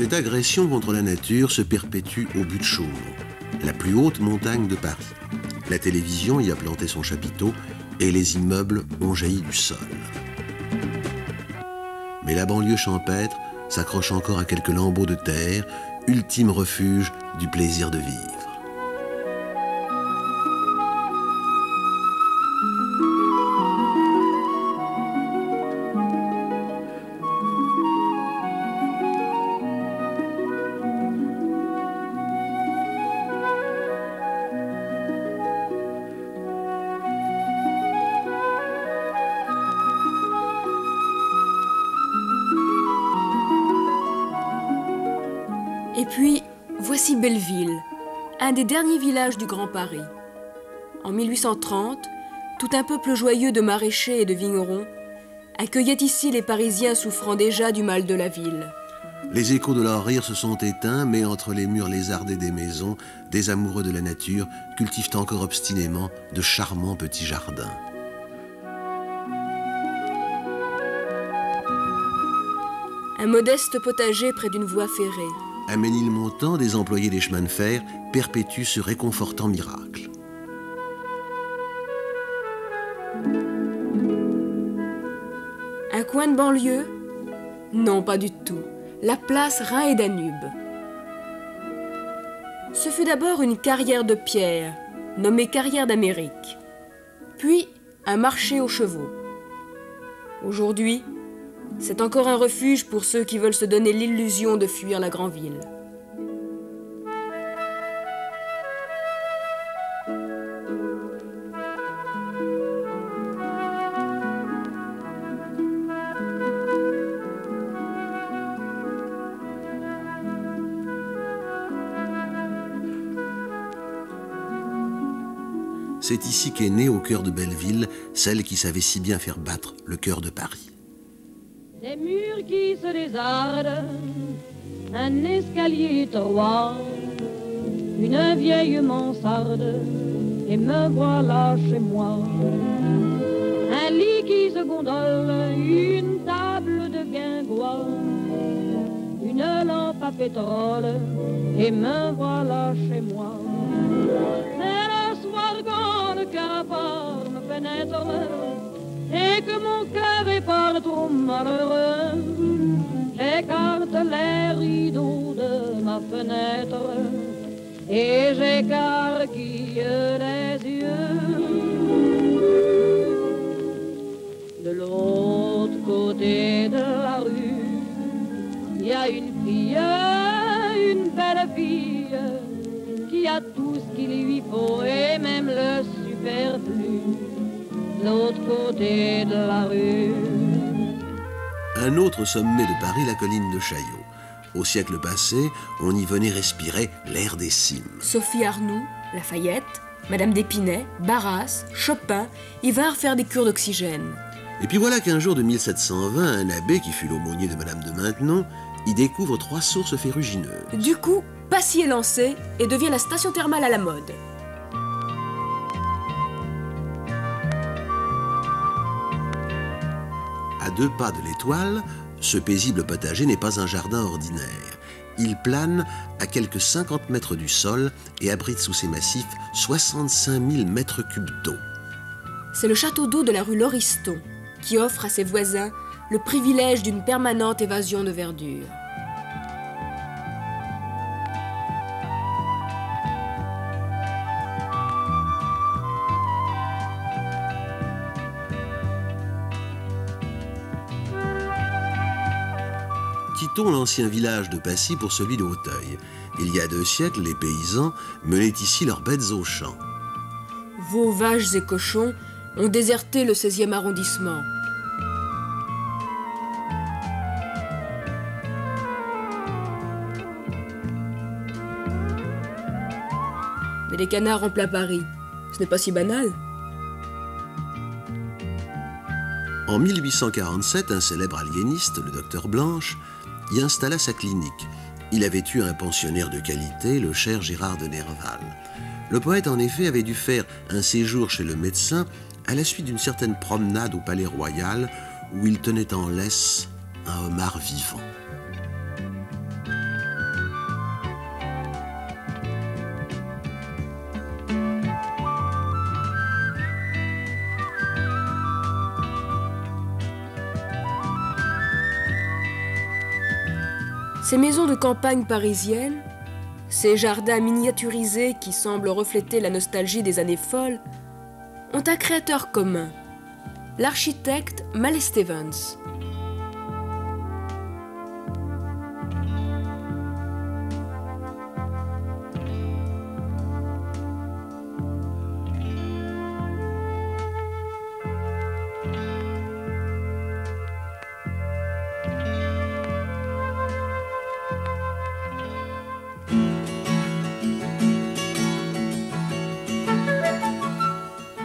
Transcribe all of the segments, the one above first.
Cette agression contre la nature se perpétue au but de Chaumont, la plus haute montagne de Paris. La télévision y a planté son chapiteau et les immeubles ont jailli du sol. Mais la banlieue champêtre s'accroche encore à quelques lambeaux de terre, ultime refuge du plaisir de vivre. Et puis, voici Belleville, un des derniers villages du Grand Paris. En 1830, tout un peuple joyeux de maraîchers et de vignerons accueillait ici les Parisiens souffrant déjà du mal de la ville. Les échos de leur rire se sont éteints, mais entre les murs lézardés des maisons, des amoureux de la nature cultivent encore obstinément de charmants petits jardins. Un modeste potager près d'une voie ferrée. À Ménilmontant, des employés des chemins de fer perpétuent ce réconfortant miracle. Un coin de banlieue? Non, pas du tout. La place Rhin et Danube. Ce fut d'abord une carrière de pierre, nommée carrière d'Amérique. Puis, un marché aux chevaux. Aujourd'hui, c'est encore un refuge pour ceux qui veulent se donner l'illusion de fuir la grande ville. C'est ici qu'est née au cœur de Belleville celle qui savait si bien faire battre le cœur de Paris. Des murs qui se désardent, un escalier étroit, une vieille mansarde, et me voilà chez moi. Un lit qui se gondole, une table de guingois, une lampe à pétrole, et me voilà chez moi. C'est le soir quand le cœur me pénètre, et que mon cœur est par trop malheureux, j'écarte les rideaux de ma fenêtre et j'écarquille les yeux. De l'autre côté de la rue, il y a une fille, une belle fille, qui a tout ce qu'il lui faut et même le superflu. L'autre côté de la rue. Un autre sommet de Paris, la colline de Chaillot. Au siècle passé, on y venait respirer l'air des cimes. Sophie Arnould, Lafayette, Madame d'Épinay, Barras, Chopin y vinrent faire des cures d'oxygène. Et puis voilà qu'un jour de 1720, un abbé qui fut l'aumônier de Madame de Maintenon y découvre 3 sources ferrugineuses. Du coup, Passy est lancé et devient la station thermale à la mode. À 2 pas de l'Étoile, ce paisible potager n'est pas un jardin ordinaire. Il plane à quelques 50 mètres du sol et abrite sous ses massifs 65 000 mètres cubes d'eau. C'est le château d'eau de la rue Lauriston qui offre à ses voisins le privilège d'une permanente évasion de verdure. Quittons l'ancien village de Passy pour celui de Hauteuil. Il y a 2 siècles, les paysans menaient ici leurs bêtes aux champs. Veaux, vaches et cochons ont déserté le 16e arrondissement. Mais les canards en plein Paris, ce n'est pas si banal. En 1847, un célèbre aliéniste, le docteur Blanche, y installa sa clinique. Il avait eu un pensionnaire de qualité, le cher Gérard de Nerval. Le poète, en effet, avait dû faire un séjour chez le médecin à la suite d'une certaine promenade au Palais Royal où il tenait en laisse un homard vivant. Ces maisons de campagne parisiennes, ces jardins miniaturisés qui semblent refléter la nostalgie des années folles, ont un créateur commun, l'architecte Mallet Evans.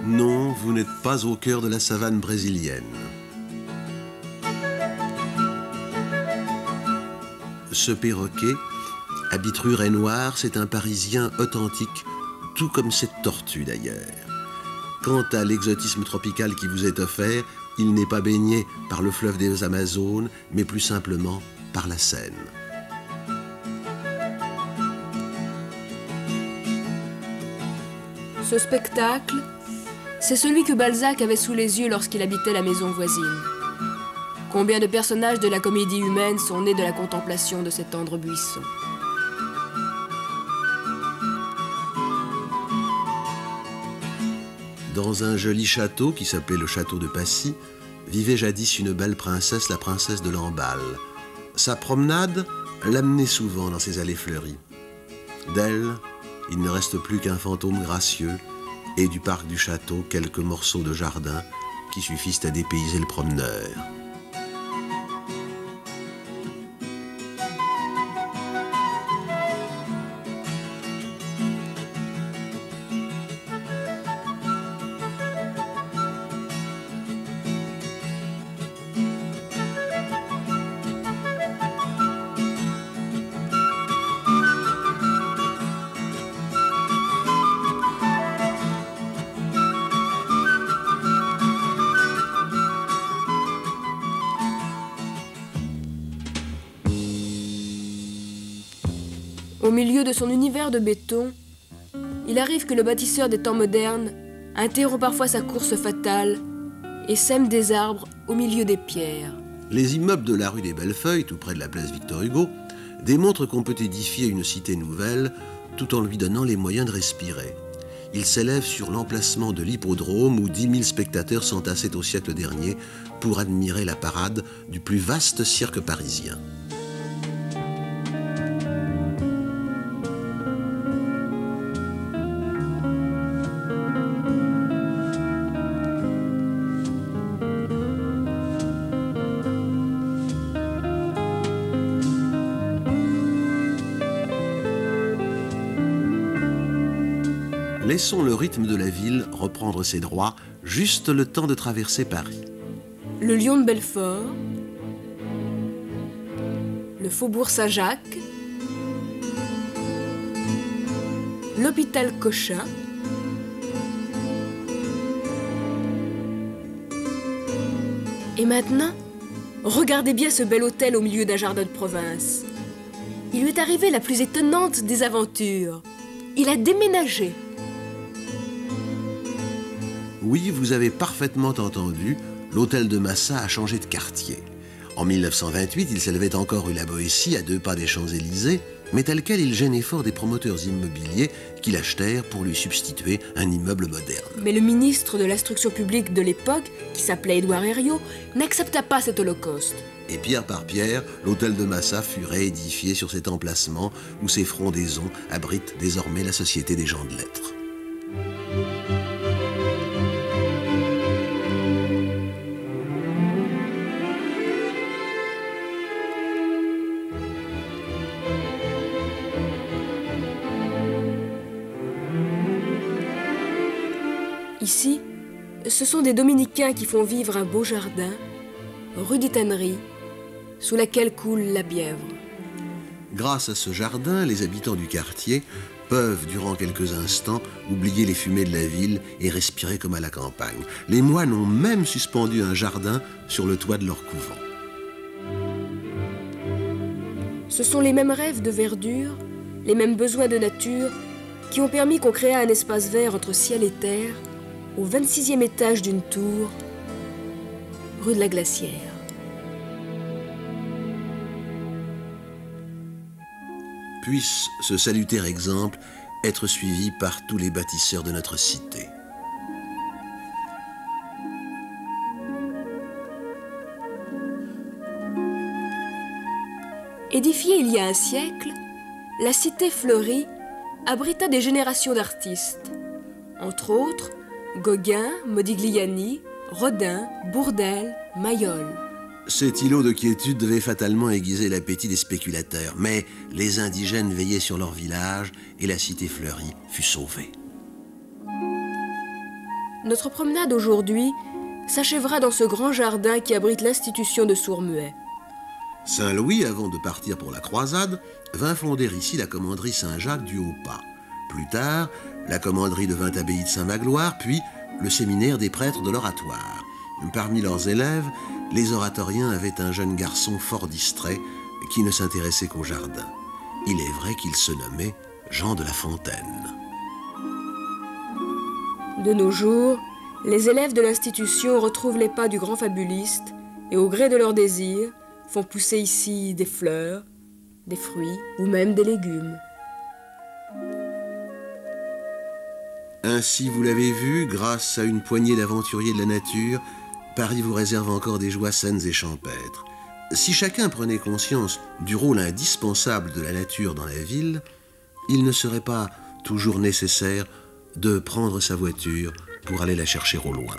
Non, vous n'êtes pas au cœur de la savane brésilienne. Ce perroquet, à bitre et noir, c'est un Parisien authentique, tout comme cette tortue d'ailleurs. Quant à l'exotisme tropical qui vous est offert, il n'est pas baigné par le fleuve des Amazones, mais plus simplement par la Seine. Ce spectacle, c'est celui que Balzac avait sous les yeux lorsqu'il habitait la maison voisine. Combien de personnages de la comédie humaine sont nés de la contemplation de ces tendres buissons. Dans un joli château qui s'appelait le château de Passy, vivait jadis une belle princesse, la princesse de Lamballe. Sa promenade l'amenait souvent dans ses allées fleuries. D'elle, il ne reste plus qu'un fantôme gracieux, et du parc du château quelques morceaux de jardin qui suffisent à dépayser le promeneur. Au milieu de son univers de béton, il arrive que le bâtisseur des temps modernes interrompt parfois sa course fatale et sème des arbres au milieu des pierres. Les immeubles de la rue des Bellefeuilles, tout près de la place Victor Hugo, démontrent qu'on peut édifier une cité nouvelle tout en lui donnant les moyens de respirer. Il s'élève sur l'emplacement de l'hippodrome où 10 000 spectateurs s'entassaient au siècle dernier pour admirer la parade du plus vaste cirque parisien. Laissons le rythme de la ville reprendre ses droits, juste le temps de traverser Paris. Le Lion de Belfort, le Faubourg Saint-Jacques, l'hôpital Cochin, et maintenant, regardez bien ce bel hôtel au milieu d'un jardin de province. Il lui est arrivé la plus étonnante des aventures. Il a déménagé. Oui, vous avez parfaitement entendu, l'hôtel de Massa a changé de quartier. En 1928, il s'élevait encore rue La Boétie, à 2 pas des Champs-Élysées, mais tel quel il gênait fort des promoteurs immobiliers qui l'achetèrent pour lui substituer un immeuble moderne. Mais le ministre de l'Instruction publique de l'époque, qui s'appelait Édouard Herriot, n'accepta pas cet holocauste. Et pierre par pierre, l'hôtel de Massa fut réédifié sur cet emplacement où ses frondaisons abritent désormais la Société des gens de lettres. Ici, ce sont des dominicains qui font vivre un beau jardin, rue des Tanneries, sous laquelle coule la Bièvre. Grâce à ce jardin, les habitants du quartier peuvent, durant quelques instants, oublier les fumées de la ville et respirer comme à la campagne. Les moines ont même suspendu un jardin sur le toit de leur couvent. Ce sont les mêmes rêves de verdure, les mêmes besoins de nature qui ont permis qu'on créât un espace vert entre ciel et terre au 26e étage d'une tour, rue de la Glacière. Puisse ce salutaire exemple être suivi par tous les bâtisseurs de notre cité. Édifiée il y a un siècle, la cité fleurie abrita des générations d'artistes. Entre autres, Gauguin, Modigliani, Rodin, Bourdelle, Mayol. Cet îlot de quiétude devait fatalement aiguiser l'appétit des spéculateurs, mais les indigènes veillaient sur leur village et la cité fleurie fut sauvée. Notre promenade aujourd'hui s'achèvera dans ce grand jardin qui abrite l'institution de Sourds-Muets. Saint-Louis, avant de partir pour la croisade, vint fonder ici la commanderie Saint-Jacques du Haut-Pas. Plus tard, la commanderie devint abbaye de Saint-Magloire, puis le séminaire des prêtres de l'oratoire. Parmi leurs élèves, les oratoriens avaient un jeune garçon fort distrait qui ne s'intéressait qu'au jardin. Il est vrai qu'il se nommait Jean de La Fontaine. De nos jours, les élèves de l'institution retrouvent les pas du grand fabuliste et au gré de leurs désirs, font pousser ici des fleurs, des fruits ou même des légumes. Ainsi, vous l'avez vu, grâce à une poignée d'aventuriers de la nature, Paris vous réserve encore des joies saines et champêtres. Si chacun prenait conscience du rôle indispensable de la nature dans la ville, il ne serait pas toujours nécessaire de prendre sa voiture pour aller la chercher au loin.